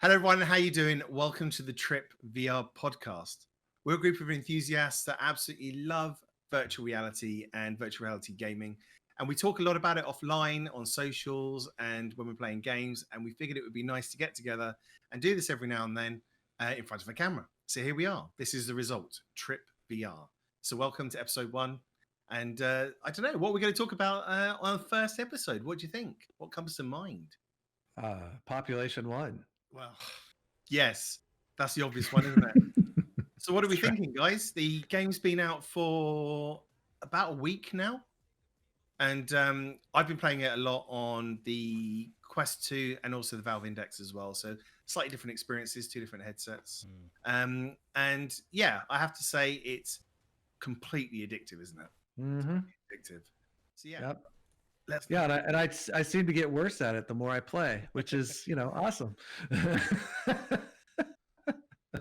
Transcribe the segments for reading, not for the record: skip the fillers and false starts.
Hello, everyone. How you doing? Welcome to the Trip VR podcast. We're a group of enthusiasts that absolutely love virtual reality and virtual reality gaming. And we talk a lot about it offline on socials and when we're playing games. And we figured it would be nice to get together and do this every now and then in front of a camera. So here we are. This is the result, Trip VR. So welcome to episode 1. And I don't know, what we're going to talk about on the first episode. What do you think? What comes to mind? Population 1. Well, yes, that's the obvious one, isn't it? So what are we thinking, guys? The game's been out for about a week now. And I've been playing it a lot on the Quest 2 and also the Valve Index as well. So slightly different experiences, 2 different headsets. And yeah, I have to say it's completely addictive, isn't it? Mm-hmm. Addictive. So yeah. Yep. And I seem to get worse at it the more I play, which is, awesome.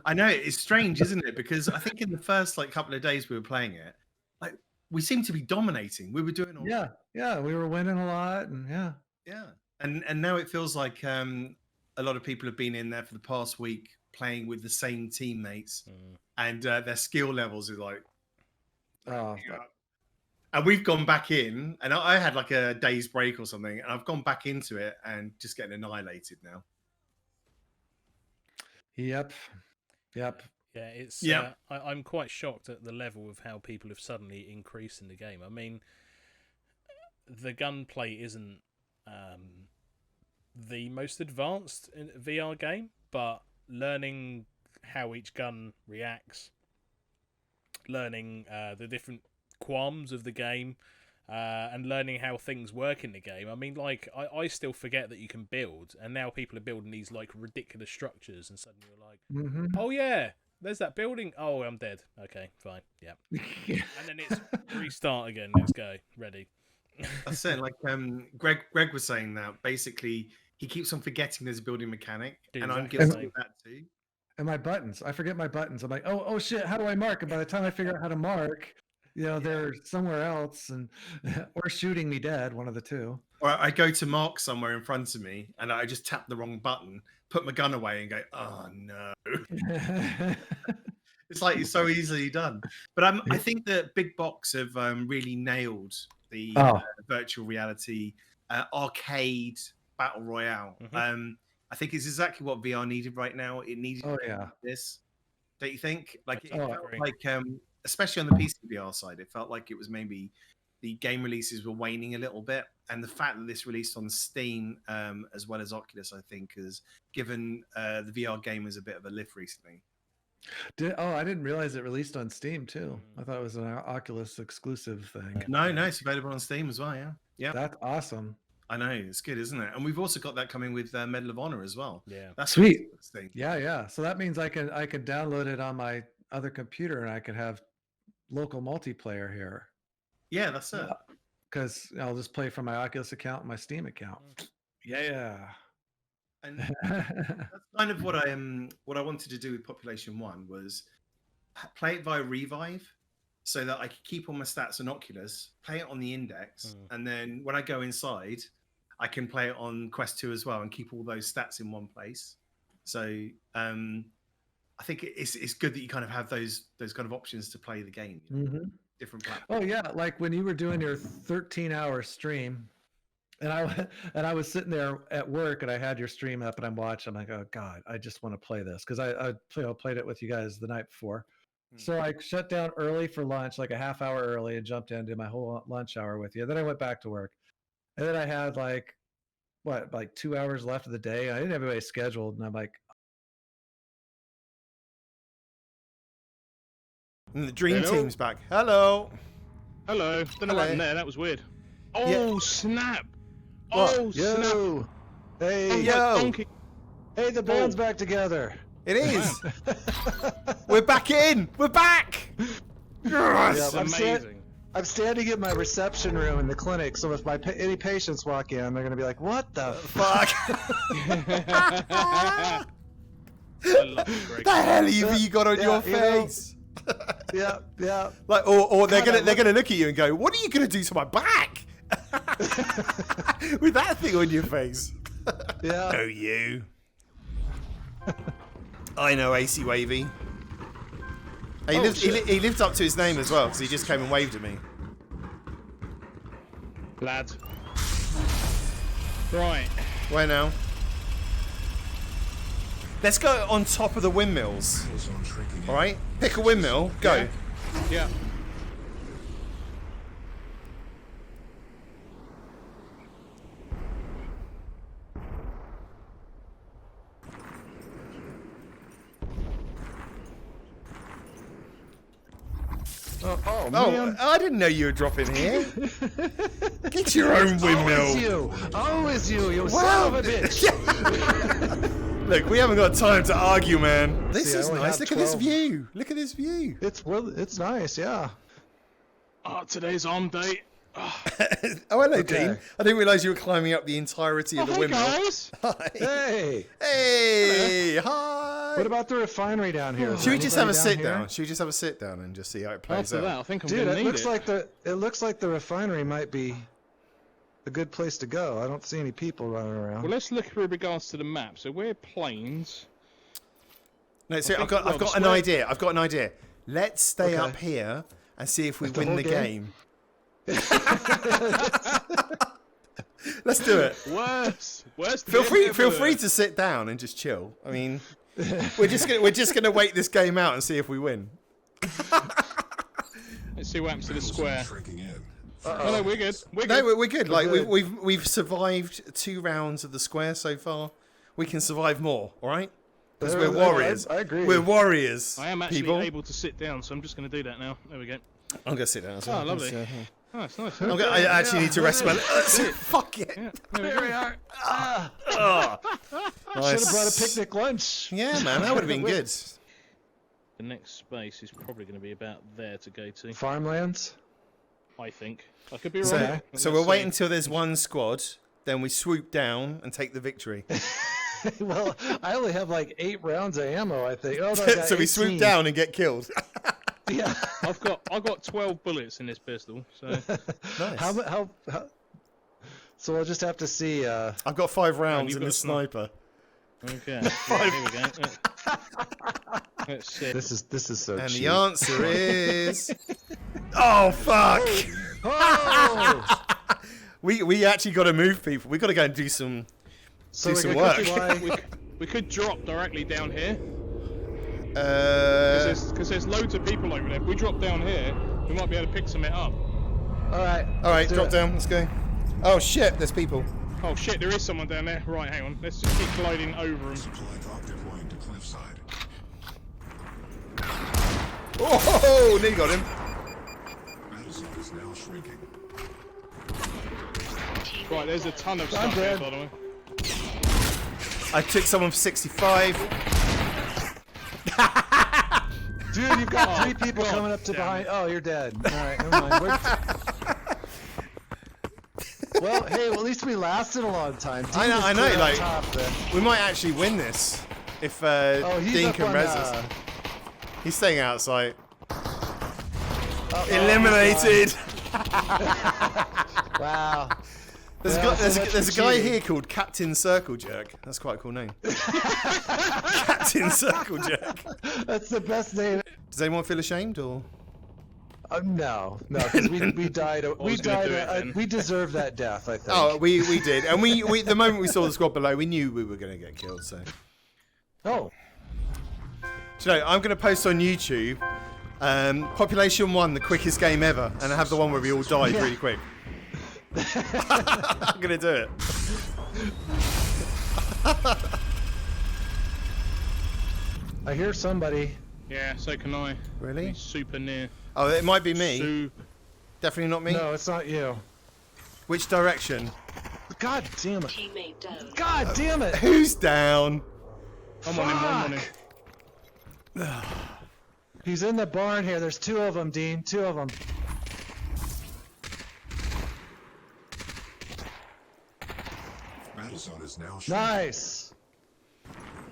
I know, it's strange, isn't it? Because I think in the first couple of days we were playing it, we seemed to be dominating. We were doing all right. Yeah, we were winning a lot, and yeah. And now it feels like a lot of people have been in there for the past week playing with the same teammates, and their skill levels are like, and we've gone back in, and I had like a day's break or something, and I've gone back into it and just getting annihilated now. Yep. Yeah, it's. I'm quite shocked at the level of how people have suddenly increased in the game. I mean, the gunplay isn't the most advanced in VR game, but learning how each gun reacts, learning the different qualms of the game, and learning how things work in the game. I mean, I still forget that you can build, and now people are building these ridiculous structures, and suddenly you're like, oh yeah, there's that building. Oh, I'm dead. Okay, fine. Yeah. And then it's restart again. Let's go. Ready. That's it. Greg was saying that basically he keeps on forgetting there's a building mechanic, and I'm guilty of that too. And my buttons, I forget my buttons. I'm like, oh shit, how do I mark? And by the time I figure out how to mark, they're somewhere else, and or shooting me dead, one of the two. Or I go to mark somewhere in front of me, and I just tap the wrong button, put my gun away, and go, oh no. It's so easily done. But I think that Big Box have really nailed the virtual reality arcade battle royale. I think it's exactly what VR needed right now. It needed this. Don't you think? Especially on the PC VR side, it felt like it was maybe the game releases were waning a little bit, and the fact that this released on Steam as well as Oculus, I think, has given the VR gamers a bit of a lift recently. I didn't realize it released on Steam too. I thought it was an Oculus exclusive thing. No, it's available on Steam as well. Yeah. That's awesome. I know, it's good, isn't it? And we've also got that coming with Medal of Honor as well. Yeah, that's sweet. Yeah. So that means I could download it on my other computer, and I could have local multiplayer here. Yeah, that's it. Because I'll just play from my Oculus account and my Steam account. Yeah. And that's kind of what I wanted to do with Population 1 was play it via Revive, so that I could keep all my stats on Oculus, play it on the Index, and then when I go inside, I can play it on Quest 2 as well and keep all those stats in one place. So I think it's good that you kind of have those kind of options to play the game. Different platforms. Oh yeah, like when you were doing your 13-hour stream, and I was sitting there at work, and I had your stream up, and I'm watching. I'm like, oh god, I just want to play this because I played it with you guys the night before. So I shut down early for lunch, like a half hour early, and jumped in, did my whole lunch hour with you. Then I went back to work, and then I had 2 hours left of the day. I didn't have anybody scheduled, and I'm like. And the dream team's back. Hello. Don't know what happened there. That was weird. Oh snap! What? Oh snap! Hey yo! Hey, the band's back together. It is. We're back in. We're back. Yes, amazing. I'm standing in my reception room in the clinic, so if any patients walk in, they're gonna be like, "What the fuck?" The hell have you got on your face? Yeah. Or they're gonna look at you and go, "What are you gonna do to my back?" With that thing on your face. Yeah. Oh, you. I know AC Wavy. He lived up to his name as well, because he just came and waved at me. Lad. Right. Where now? Let's go on top of the windmills. Alright? Pick a windmill, go. Yeah. Oh, man. I didn't know you were dropping here. Get your own windmill. Always you son of a bitch. Look, we haven't got time to argue, man. This See, is I only nice. have Look at this 12. view. Look at this view. It's nice, yeah. Oh, today's arm day. Oh, hello, Okay. Dean. I didn't realise you were climbing up the entirety of the Hey windmill. guys. Hi. Hey, Hey, hi. what about the refinery down here? Is Should we there just have a anybody sit here? down? Should we just have a sit down and just see how it plays After out? that, I think I'm Dude, gonna it need looks it. like the refinery might be a good place to go. I don't see any people running around. Well, let's look with regards to the map. So we're planes. No, see, I've think- got well, an square- idea. I've got an idea. Let's stay Okay. up here and see if we The win whole the game? game. Let's do it. Worse. Feel free to sit down and just chill. I mean, we're just gonna wait this game out and see if we win. Let's see what happens to the square. Oh, no, we're good. We're No, good. we're good. Like good. we've survived 2 rounds of the square so far. We can survive more. All right? Because we're warriors. I agree. We're warriors. I am actually people. able to sit down, so I'm just going to do that now. There we go. I'm gonna sit down as well. Oh, lovely. So, Oh, it's nice. I actually need to rest my. Fuck it. Yeah, there we There we go. are. Oh. Should have brought a picnic lunch. Yeah, man, that would have been good. The next space is probably going to be about there to go to. Farmlands. I think. I could be So, wrong. so we'll wait until there's one squad, then we swoop down and take the victory. Well, I only have like 8 rounds of ammo, I think. Oh, no, I got So we 18. swoop down and get killed. Yeah. I've got 12 bullets in this pistol, so Nice. How? So we'll just have to see. I've got 5 rounds you've in got the sniper. okay. Yeah, here we go. Let's see. This is so And cheap. the answer is... Oh, fuck! Oh! We actually got to move people. We got to go and do some So do we're some gonna work. fly- We could drop directly down here Uh, because there's loads of people over there. If we drop down here, we might be able to pick some it up. All right. all right, let's do drop it. down. Let's go. Oh shit! There's people. Oh shit, there is someone down there. Right, hang on. Let's just keep gliding over them. Oh, nearly got him. Right, there's a ton of I'm stuff here, dead. by the way. I took someone for 65. Dude, you've got Oh, 3 people God coming up to damn behind. it. Oh, you're dead. All right, never mind. Well, hey, well, at least we lasted a long time. Dean I know, was I know, clear on like- top then. We might actually win this if Oh, he's Dean up can on, res us. He's staying outside. uh-oh. Eliminated. Wow. There's Yeah, so much there's a for guy cheating. here called Captain Circle Jerk. That's quite a cool name. Captain Circle Jerk. That's the best name. Does anyone feel ashamed or? No, because we died. We was gonna died. do it then. We deserved that death, I think. Oh, we did, and we the moment we saw the squad below, we knew we were going to get killed. So, Oh, do you know, I'm going to post on YouTube, Population 1, the quickest game ever, and I have the one where we all died really quick. I'm going to do it. I hear somebody. Yeah, so can I. Really? He's super near. Oh, it might be me. Super. Definitely not me. No, it's not you. Which direction? God damn it. Teammate down. God damn it. Who's down? I'm on him, I'm on him. He's in the barn here. There's 2 of them, Dean. 2 of them. Nice.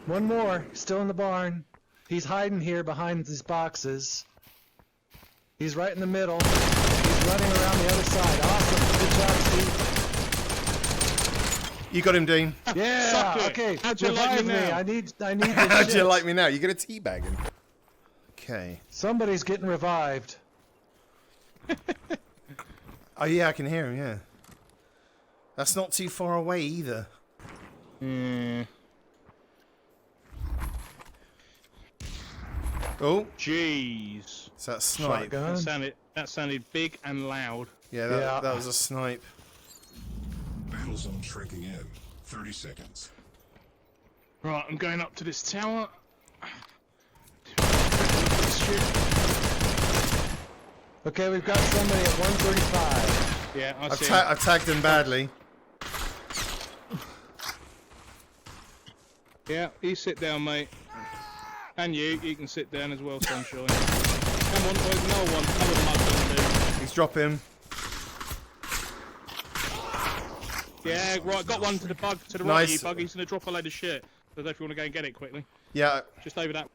1 more. Still in the barn. He's hiding here behind these boxes. He's right in the middle. He's running around the other side. Awesome. Good job, Steve. You got him, Dean. Yeah. Suck it. Okay. How'd you like me revive now? I need this How'd you shit. like me now? You gonna teabag him? Okay. Somebody's getting revived. Oh yeah, I can hear him. Yeah. That's not too far away either. Oh, Jeez. it's that snipe. Shotgun. That sounded big and loud. Yeah, that was a snipe. Battle zone shrinking in. 30 seconds. Right, I'm going up to this tower. Okay, we've got somebody at 135. Yeah, I see. I've tagged him badly. Yeah, you sit down, mate. And you can sit down as well, Sunshine. Come on, boys, another one. Another mug on He's dropping. Yeah, right, got one to the bug, to the right of you, bug. He's gonna drop a load of shit. So I don't know if you want to go and get it quickly. Yeah. Just over that.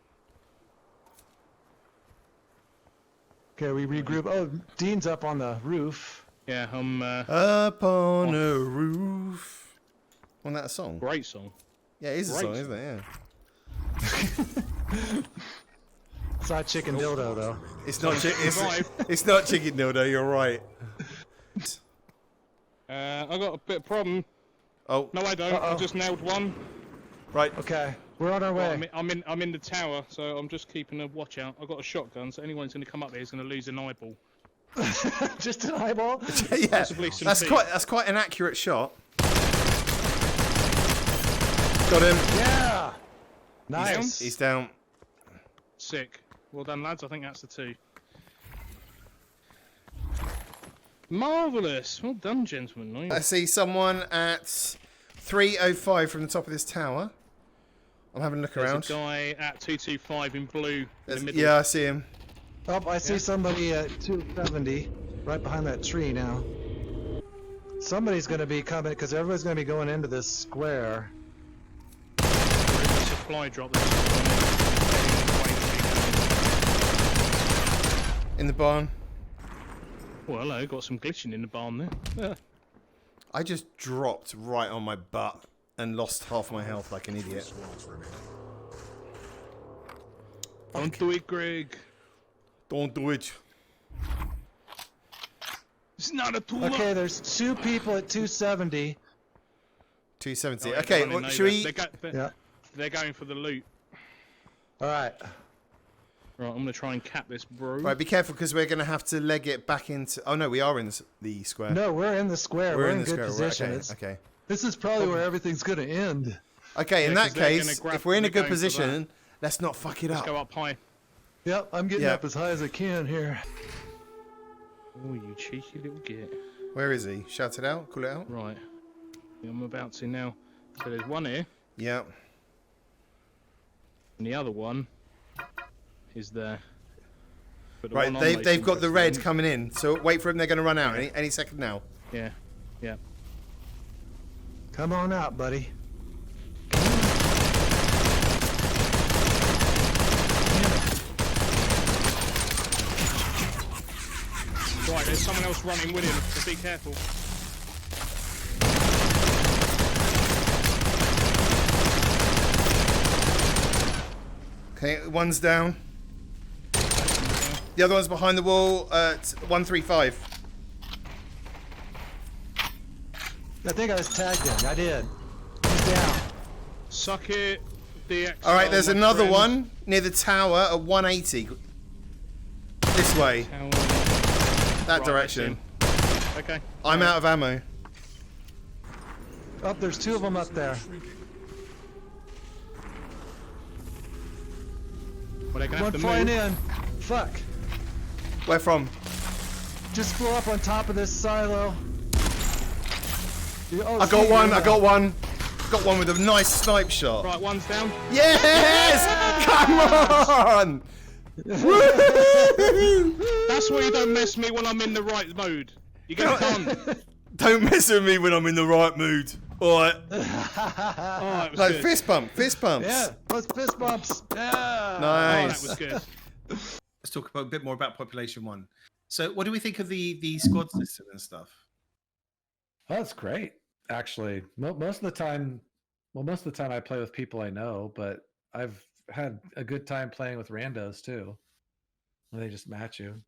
Okay, we regroup. Oh, Dean's up on the roof. Yeah, I'm, Up on a roof. Wasn't that a song? great song. Yeah, it is a Great song, isn't it? Yeah. It's not chicken dildo though. It's not Survive. it's not chicken dildo. You're right. I got a bit of problem. Oh, No, I don't. I just nailed one. right. Okay, we're on our Right, way. I'm in the tower, so I'm just keeping a watch out. I've got a shotgun, so anyone who's gonna come up here is gonna lose an eyeball. Just an eyeball. Yeah, Possibly some that's teeth. quite an accurate shot. Got him. Yeah. Nice. He's down. Sick. Well done, lads. I think that's the two. Marvellous. Well done, gentlemen. I see someone at 305 from the top of this tower. I'm having a look There's around. a guy at 225 in blue in the middle. Yeah, I see him. Oh, I see somebody at 270, right behind that tree now. Somebody's going to be coming because everybody's going to be going into this square. There's a supply drop that's just In the barn. well, hello. Got some glitching in the barn there. Yeah. I just dropped right on my butt and lost half my health like an idiot. Squads remaining. Don't do it, Greg. Don't do it. It's not a tool. Okay, there's two people at 270. 270. Oh, Okay, they're well, running should over. we? Yeah. They're going for the loot. All right. Right, I'm gonna try and cap this, bro. Right, be careful because we're going to have to leg it back into. Oh no, we are in the square. No, we're in the square. We're in the good square. position. Right, It's- okay. This is probably where everything's going to end. Okay, in Yeah, that 'cause they're gonna case, grab- if we're in a they're good going for that. position, let's not fuck it Let's up. go up high. Yep, I'm getting Yeah. up as high as I can here. Oh, you cheeky little git. Where is he? Shout it out. Call it out. Right. Yeah, I'm about to now. So there's one here, Yeah. and the other one is there. But the Right, one I'm they've most got the red interested coming in. So wait for them. They're going to run out any second now. in- Yeah, yeah. Come on out, buddy. Right, there's someone else running with him, so be careful. Okay, one's down. The other one's behind the wall at 135. I think I was tagged him. I did. He's down. Suck it, DX. All right, there's my another friend. one near the tower at 180. This way, that Right, direction. Okay. I'm out of ammo. Oh, there's two of them up there. Well, they're gonna One have to flying move. in. Fuck. Where from? Just flew up on top of this silo. Oh, I got see, one. yeah. I got one. Got one with a nice snipe shot. Right, one's down. Yes! Come on! Woo! That's why you don't mess me when I'm in the right mode. You get done. Don't mess with me when I'm in the right mood. All right. Oh, that was No, good. fist bump. Fist bumps. Yeah, those fist bumps. Yeah. Oh, Nice. that was good. Let's talk about, a bit more about Population 1. So what do we think of the squad system and stuff? Oh, that's great. actually. Most of the time, most of the time I play with people I know, but I've had a good time playing with randos too. They just match you.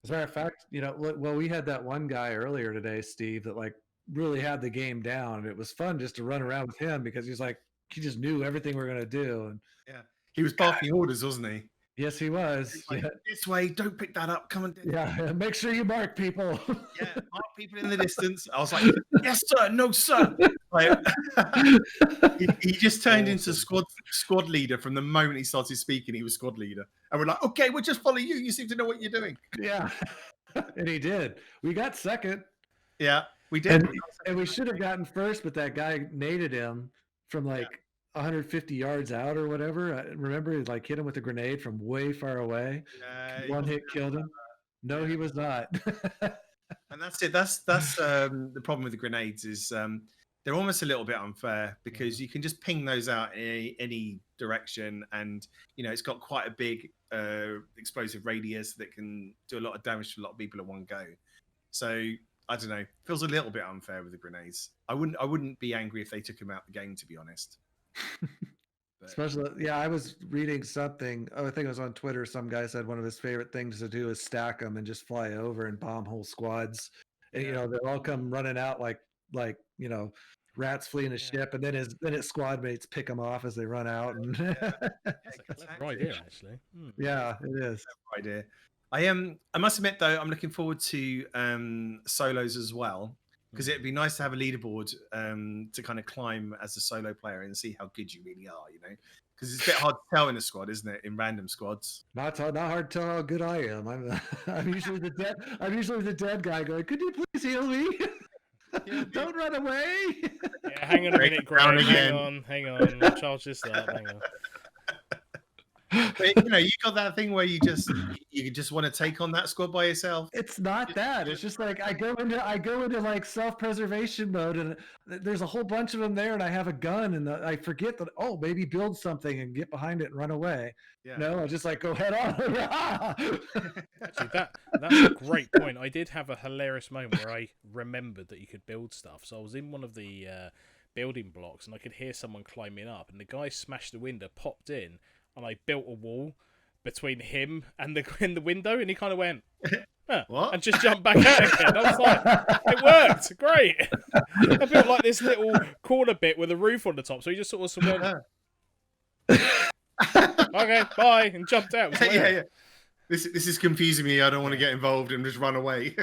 As a matter of fact, well, we had that one guy earlier today, Steve, that like really had the game down, and it was fun just to run around with him because he just knew everything we are gonna do. And Yeah, he was barking orders, wasn't he? yes, he was. Like, this way, don't pick that up. Come on. Yeah, make sure you mark people. Yeah, mark people in the distance. I was like, yes, sir, no, sir. Like, he just turned into squad leader from the moment he started speaking. He was squad leader, and we're like, okay, we'll just follow you. You seem to know what you're doing. Yeah, and he did. We got second. Yeah, we did. And we should have gotten first, but that guy naded him from like 150 yards out or whatever. I remember, he like hit him with a grenade from way far away. One hit killed him. No, he was not. And that's it. That's the problem with the grenades is they're almost a little bit unfair because you can just ping those out in any direction, and it's got quite a big explosive radius that can do a lot of damage to a lot of people at one go. So I don't know. Feels a little bit unfair with the grenades. I wouldn't be angry if they took him out the game, to be honest. Especially, I was reading something. I think it was on Twitter. Some guy said one of his favorite things to do is stack them and just fly over and bomb whole squads. And they'll all come running out like rats fleeing a ship, and then his squad mates pick them off as they run out. And That's a right idea, actually. Yeah, it is. Right idea. I must admit though, I'm looking forward to solos as well, because it'd be nice to have a leaderboard to kind of climb as a solo player and see how good you really are, because it's a bit hard to tell in a squad, isn't it? In random squads, not hard to tell how good I am. I'm usually the dead guy going, "Could you please heal me? Don't run away." Yeah, hang on a minute, Greg. Hang on. I'll charge this up. Hang on. But, you got that thing where you just want to take on that squad by yourself. It's not that. It's just like I go into like self-preservation mode, and there's a whole bunch of them there, and I have a gun, and I forget that. Oh, maybe build something and get behind it and run away. Yeah. No, I just like go head on. Actually, that's a great point. I did have a hilarious moment where I remembered that you could build stuff. So I was in one of the building blocks, and I could hear someone climbing up, and the guy smashed the window, popped in. And I built a wall between him and the window, and he kind of went, what? And just jumped back out again. I was like, it worked, great. I built like this little corner bit with a roof on the top, so he just sort of went, okay, bye, and jumped out. Yeah. This is confusing me. I don't want to get involved and just run away.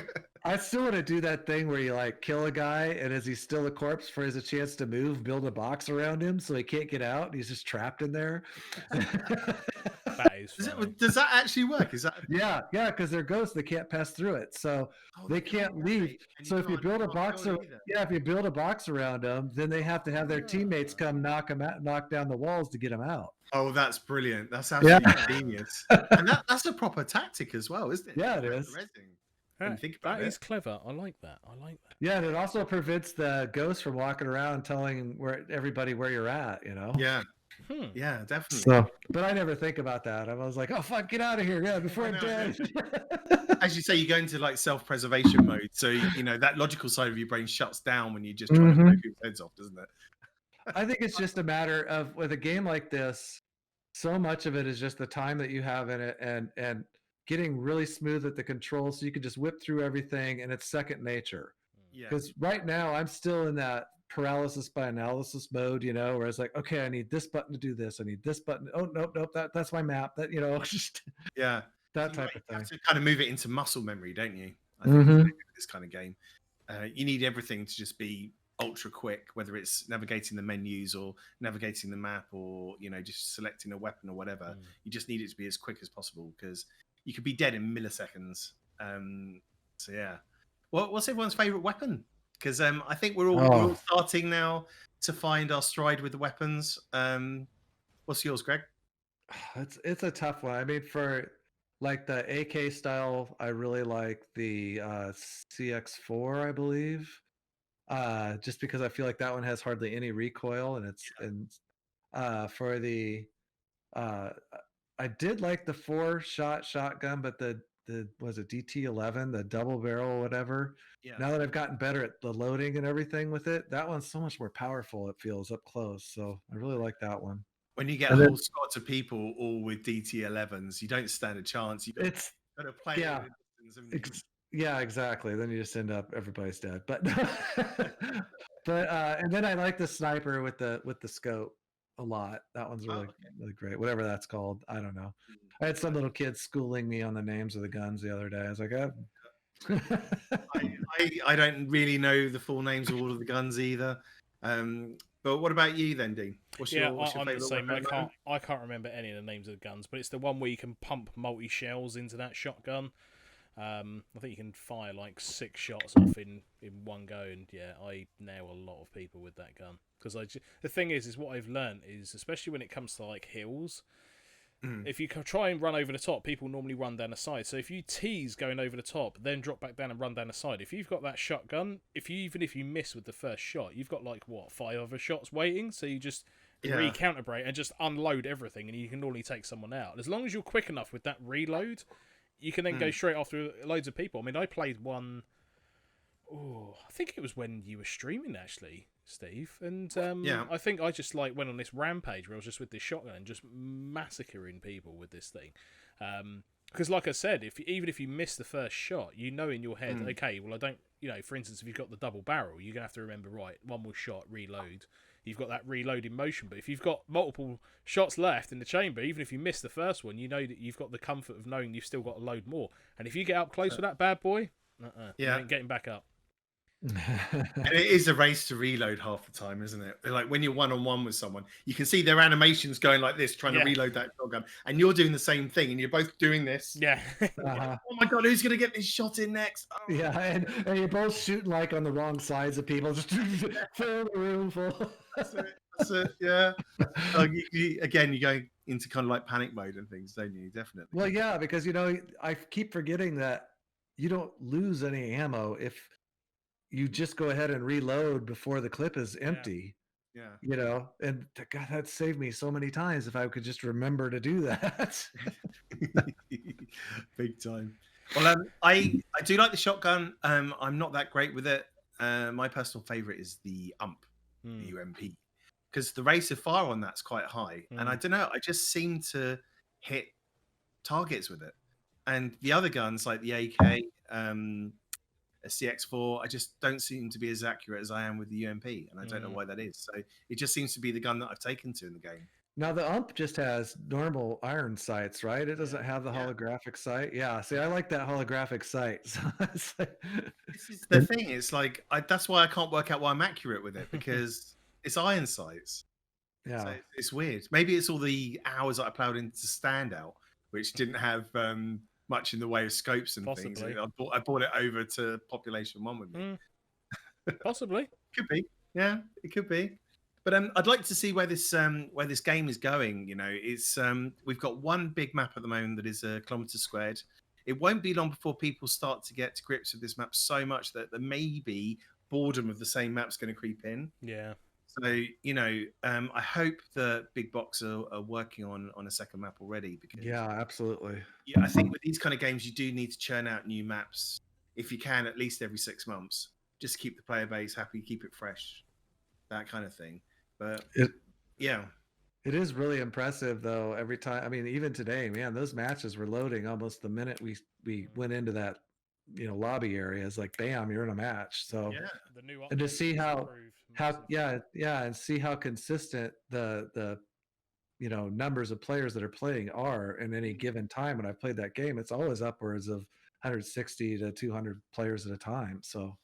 I still want to do that thing where you like kill a guy, and as he's still a corpse, for his a chance to move, build a box around him so he can't get out. And he's just trapped in there. That is does that actually work? Is that yeah, because they're ghosts, they can't pass through it, so they can't leave. So if you build a box, if you build a box around them, then they have to have their teammates come knock down the walls to get them out. Oh, that's brilliant. That's absolutely genius. And that's a proper tactic as well, isn't it? Yeah, it is. That is clever. I like that. Yeah, and it also prevents the ghosts from walking around telling everybody where you're at, Yeah. Yeah, definitely. So, but I never think about that. I was like, oh, fuck, get out of here. Yeah, before I'm dead. As you say, you go into like self-preservation mode. So, that logical side of your brain shuts down when you just try to blow people's heads off, doesn't it? I think it's just a matter of, with a game like this, so much of it is just the time that you have in it and getting really smooth at the controls so you can just whip through everything, and it's second nature. Yeah. Because right now I'm still in that paralysis by analysis mode, where it's like, okay, I need this button to do this. I need this button. Oh, nope. That's my map. That, just yeah, that type of thing. You have to kind of move it into muscle memory, don't you? I think this kind of game, you need everything to just be ultra quick, whether it's navigating the menus or navigating the map or just selecting a weapon or whatever. You just need it to be as quick as possible because you could be dead in milliseconds. So yeah, what's everyone's favorite weapon? Because I think we're all starting now to find our stride with the weapons. What's yours, Greg? It's a tough one. I mean, for like the AK style, I really like the CX4, I believe. Just because I feel like that one has hardly any recoil, for the I did like the 4-shot shotgun, but the was it DT11, the double barrel, whatever. Yeah. Now that I've gotten better at the loading and everything with it, that one's so much more powerful. It feels up close, so I really like that one. When you get And a then- whole squad of people all with DT11s, you don't stand a chance. You It's got to play yeah. it. at a distance, haven't you? Yeah, exactly. Then you just end up everybody's dead. But and then I like the sniper with the scope a lot. That one's really okay. really great. Whatever that's called, I don't know. I had some little kid schooling me on the names of the guns the other day. I was like, oh. I don't really know the full names of all of the guns either. But what about you then, Dean? What's Yeah, your I'm the favourite same. weapon? I can't remember any of the names of the guns, but it's the one where you can pump multi shells into that shotgun. I think you can fire like 6 shots off in one go, and yeah, I nail a lot of people with that gun. Because the thing is what I've learned is, especially when it comes to like hills, if you try and run over the top, people normally run down the side. So if you tease going over the top, then drop back down and run down the side, if you've got that shotgun, even if you miss with the first shot, you've got like 5 other shots waiting. So you just re-counterbrate and just unload everything, and you can normally take someone out. As long as you're quick enough with that reload, you can then go straight after loads of people. I mean, I played one. Oh, I think it was when you were streaming actually, Steve. And I think I just like went on this rampage where I was just with this shotgun and just massacring people with this thing. Because, like I said, even if you miss the first shot, you know in your head, okay, well, I don't. For instance, if you've got the double barrel, you're gonna have to remember, right, one more shot, reload. You've got that reloading motion. But if you've got multiple shots left in the chamber, even if you miss the first one, you know that you've got the comfort of knowing you've still got to load more. And if you get up close with that bad boy, you ain't getting back up. And it is a race to reload half the time, isn't it? Like when you're one-on-one with someone, you can see their animations going like this, trying to reload that shotgun, and you're doing the same thing, and you're both doing this. Yeah. Oh my god, who's gonna get this shot in next? Oh. Yeah, and you're both shooting like on the wrong sides of people, just fill the room full. That's it. Yeah. Again, you're going into kind of like panic mode and things, don't you? Definitely. Well, yeah, because I keep forgetting that you don't lose any ammo if you just go ahead and reload before the clip is empty. Yeah. And God, that saved me so many times if I could just remember to do that. Big time. Well, I do like the shotgun. I'm not that great with it. My personal favorite is the the UMP, because the rate of fire on that's quite high, and I don't know, I just seem to hit targets with it. And the other guns like the AK, a CX4, I just don't seem to be as accurate as I am with the UMP, and I don't know why that is. So it just seems to be the gun that I've taken to in the game. Now the UMP just has normal iron sights, right? It doesn't have the holographic sight. Yeah, see, I like that holographic sight. So it's like... This is the thing. It's like that's why I can't work out why I'm accurate with it, because it's iron sights. Yeah, so it's weird. Maybe it's all the hours that I plowed into Standout, which didn't have much in the way of scopes and things. I brought it over to Population 1 with me. Possibly. Could be. Yeah, it could be. But I'd like to see where this game is going. It's we've got one big map at the moment that is a kilometre squared. It won't be long before people start to get to grips with this map so much that there may be boredom of the same map's going to creep in. Yeah. So I hope the big box are working on a second map already. Because absolutely. Yeah, I think with these kind of games, you do need to churn out new maps if you can, at least every 6 months. Just keep the player base happy, keep it fresh, that kind of thing. But it is really impressive though. Every time, I mean, even today, man, those matches were loading almost the minute we went into that lobby area. It's like, bam, you're in a match. So the new and to see how and see how consistent the numbers of players that are playing are in any given time. When I played that game, it's always upwards of 160 to 200 players at a time. So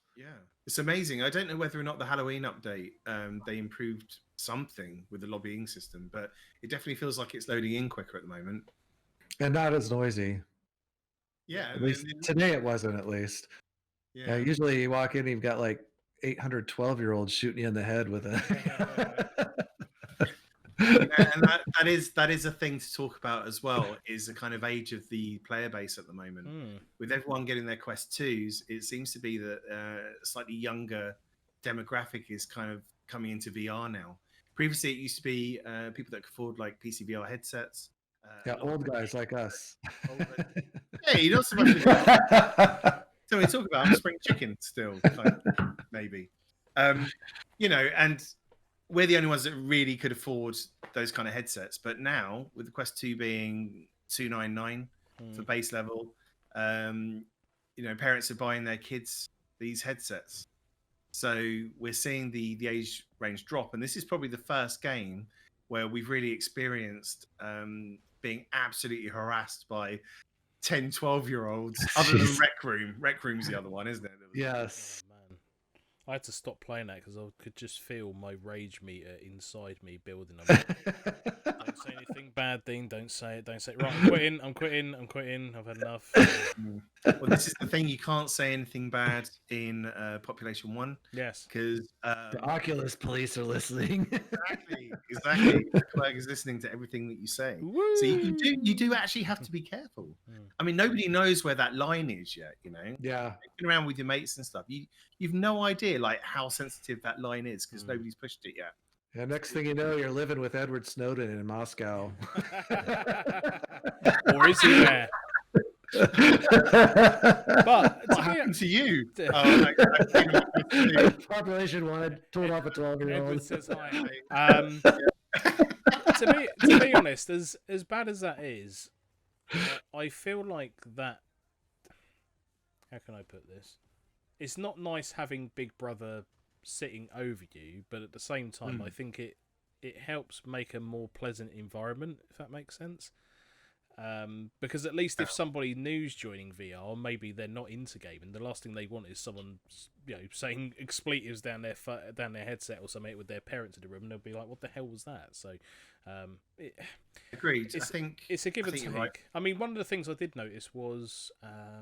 it's amazing. I don't know whether or not the Halloween update they improved something with the lobbying system, but it definitely feels like it's loading in quicker at the moment and not as noisy. At least today it wasn't. At least usually you walk in, you've got like 812-year-olds shooting you in the head with a and that is a thing to talk about as well, is the kind of age of the player base at the moment. With everyone getting their Quest 2s, it seems to be that a slightly younger demographic is kind of coming into VR now. Previously it used to be people that could afford like PC VR headsets, Yeah, old guys like us. Hey, not so much. So we talk about spring chicken still, kind of, maybe. You know, and we're the only ones that really could afford those kind of headsets. But now, with the Quest 2 being $299 for base level, you know, parents are buying their kids these headsets. So we're seeing the age range drop, and this is probably the first game where we've really experienced being absolutely harassed by 10, 12-year-olds, other than Rec Room. Rec Room's the other one, isn't it? Yes. Oh, man. I had to stop playing that because I could just feel my rage meter inside me building. Don't say anything bad, Dean. Don't say it. Don't say it. Right, I'm quitting. I'm quitting. I'm quitting. I've had enough. Well, this is the thing. You can't say anything bad in Population 1. Yes. Because the Oculus police are listening. Exactly. Zuckerberg is listening to everything that you say. Woo! So you do actually have to be careful. I mean, nobody knows where that line is yet, you know? Yeah. You've been around with your mates and stuff. You've no idea like how sensitive that line is because nobody's pushed it yet. Yeah, next thing you know, you're living with Edward Snowden in Moscow. Or is he there? But What happened to you? Population wanted told off a 12-year-old. Edward says hi. To be honest, as bad as that is, I feel like that. How can I put this? It's not nice having Big Brother sitting over you, but at the same time, I think it helps make a more pleasant environment, if that makes sense. Because at least if somebody new's joining VR, maybe they're not into gaming, the last thing they want is someone, you know, saying expletives down their headset or something with their parents in the room, and they'll be like, "What the hell was that?" So, agreed. I think it's a give and take. Right. I mean, one of the things I did notice was, I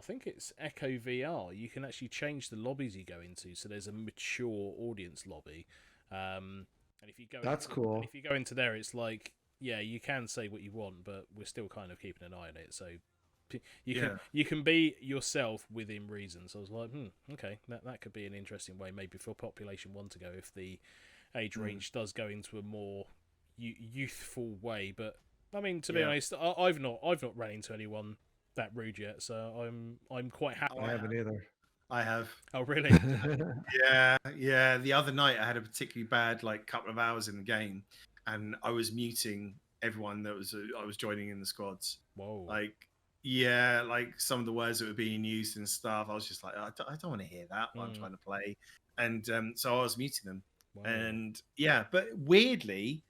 think it's Echo VR. You can actually change the lobbies you go into, so there's a mature audience lobby. And if you go, that's cool. And if you go into there, it's like, yeah, you can say what you want, but we're still kind of keeping an eye on it. So you can be yourself within reason. So I was like, okay, that could be an interesting way, maybe for Population 1 to go if the age range does go into a more youthful way. But I mean, to be honest, I've not ran into anyone that rude yet, so I'm quite happy. I haven't either. I have. Oh, really? Yeah. The other night I had a particularly bad couple of hours in the game, and I was muting everyone that I was joining in the squads. Whoa. Some of the words that were being used and stuff. I was just like, I don't want to hear that while I'm trying to play, and so I was muting them. Wow. And yeah, but weirdly,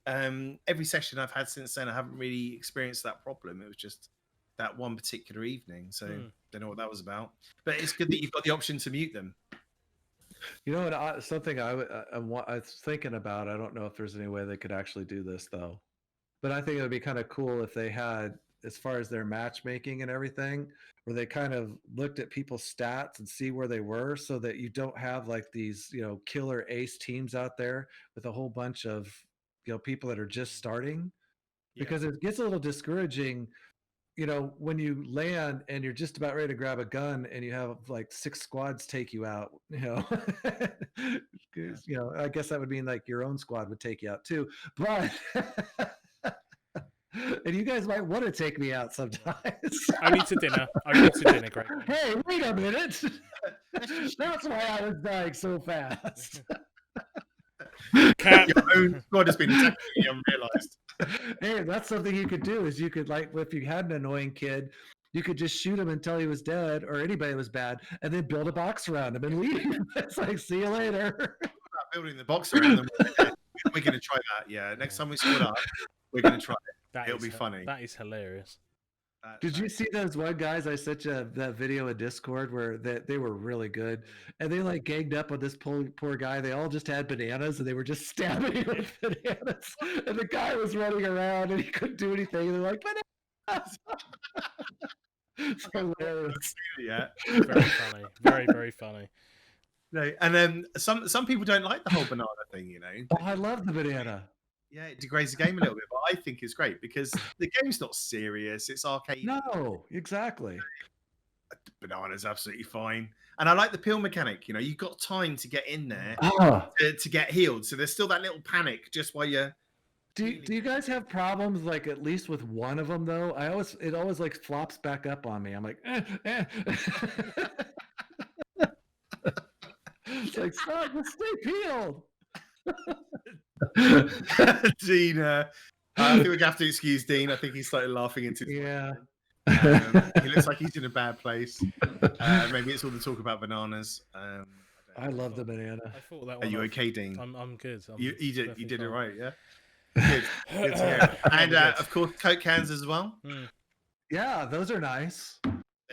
every session I've had since then, I haven't really experienced that problem. It was just that one particular evening, so don't know what that was about. But it's good that you've got the option to mute them. You know what? Something I was thinking about. I don't know if there's any way they could actually do this though, but I think it would be kind of cool if they had, as far as their matchmaking and everything, where they kind of looked at people's stats and see where they were, so that you don't have like these, you know, killer ace teams out there with a whole bunch of, you know, people that are just starting, because it gets a little discouraging. You know, when you land and you're just about ready to grab a gun and you have like 6 squads take you out, you know, you know, I guess that would mean like your own squad would take you out too, but and you guys might want to take me out sometimes. Only to dinner, Greg. Hey, wait a minute. That's why I was dying so fast. Your own squad has been attacking you unrealized. Hey, that's something you could do. Is you could, like, if you had an annoying kid, you could just shoot him until he was dead, or anybody was bad, and then build a box around him and leave. It's like, see you later. Building the box around them. We're going to try that. Yeah, next time we squad up, we're going to try it. It'll be funny. That is hilarious. Did you see those one guys I sent you that video in Discord where they were really good, and they like ganged up on this poor guy? They all just had bananas and they were just stabbing him with bananas, and the guy was running around and he couldn't do anything. And they're like, bananas. It's hilarious. Yeah, very funny. Very, very funny. No, and then some people don't like the whole banana thing. You know, oh, I love the banana. Yeah, it degrades the game a little bit, but I think it's great because the game's not serious. It's arcade. No, exactly. The banana's absolutely fine. And I like the peel mechanic. You know, you've got time to get in there to get healed. So there's still that little panic just while you're Do you guys have problems like at least with one of them though? It always like flops back up on me. I'm like, It's like stop, just stay peeled. Dean, I think we're gonna have to excuse Dean. I think he started laughing into his Yeah. he looks like he's in a bad place. Maybe it's all the talk about bananas. I love the banana. I thought that Are one. you off. okay, Dean? I'm good. You did it fine. right, yeah. Good. Good to hear. And of course, Coke cans as well. Yeah, those are nice.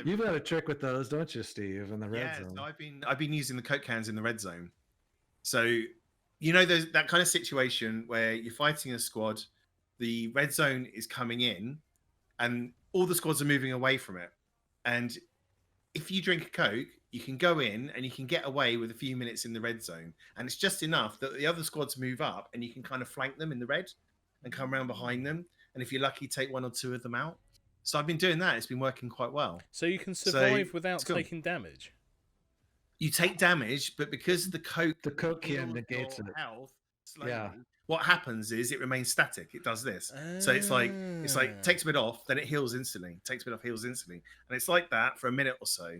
You've got a trick with those, don't you, Steve? In the red zone. So I've been using the Coke cans in the red zone. So you know, there's that kind of situation where you're fighting a squad, the red zone is coming in, and all the squads are moving away from it. And if you drink a Coke, you can go in and you can get away with a few minutes in the red zone. And it's just enough that the other squads move up and you can kind of flank them in the red and come around behind them. And if you're lucky, take one or two of them out. So I've been doing that. It's been working quite well. So you can survive without taking damage? You take damage, but because the Coke can negate it. Health slowly, what happens is it remains static. It does this. So it's like takes a bit off, then it heals instantly. Takes a bit off, heals instantly. And it's like that for a minute or so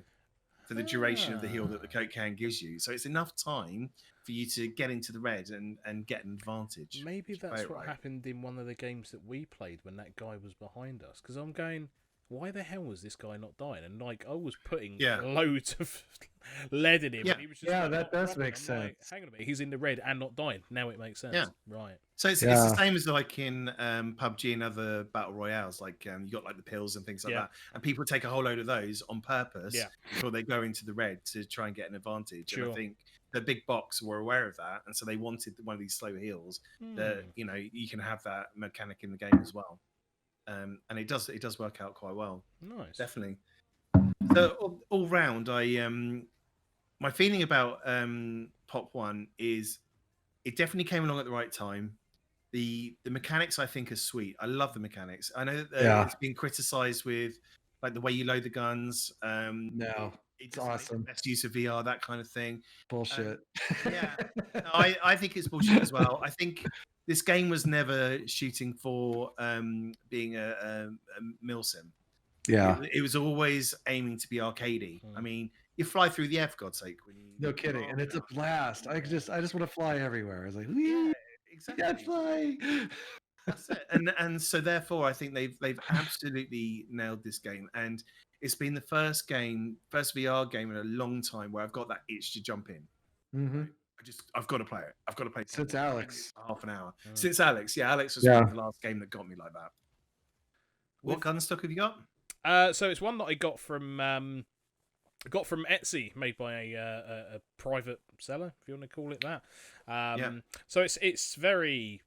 for the duration of the heal that the Coke can gives you. So it's enough time for you to get into the red and get an advantage. Maybe that's what happened in one of the games that we played when that guy was behind us. Because I'm going, why the hell was this guy not dying? And like I was putting loads of lead in him. Yeah, and he was just that does make sense. Like, hang on a minute, he's in the red and not dying. Now it makes sense. Yeah. Right. So it's the same as like in PUBG and other battle royales. Like you got like the pills and things like that, and people take a whole load of those on purpose before they go into the red to try and get an advantage. Sure. And I think the big box were aware of that, and so they wanted one of these slow heals that you can have that mechanic in the game as well. And it does work out quite well. Nice, definitely. So all round, my feeling about Pop 1 is it definitely came along at the right time. The mechanics I think are sweet. I love the mechanics. I know that it's been criticized with like the way you load the guns. No, it's awesome. Like, best use of VR, that kind of thing. Bullshit. I think it's bullshit as well. I think this game was never shooting for being a milsim. Yeah, it was always aiming to be arcadey. I mean, you fly through the air for God's sake. No kidding, and it's a blast. I just want to fly everywhere. I was like, exactly. I fly. That's it. And so therefore, I think they've absolutely nailed this game, and it's been the first VR game in a long time where I've got that itch to jump in. Mm-hmm. I've got to play it. I've got to play it since Alex. Half an hour since Alex. Yeah, Alex was the last game that got me like that. What gun stock have you got? So it's one that I got from Etsy, made by a private seller, if you want to call it that. So it's very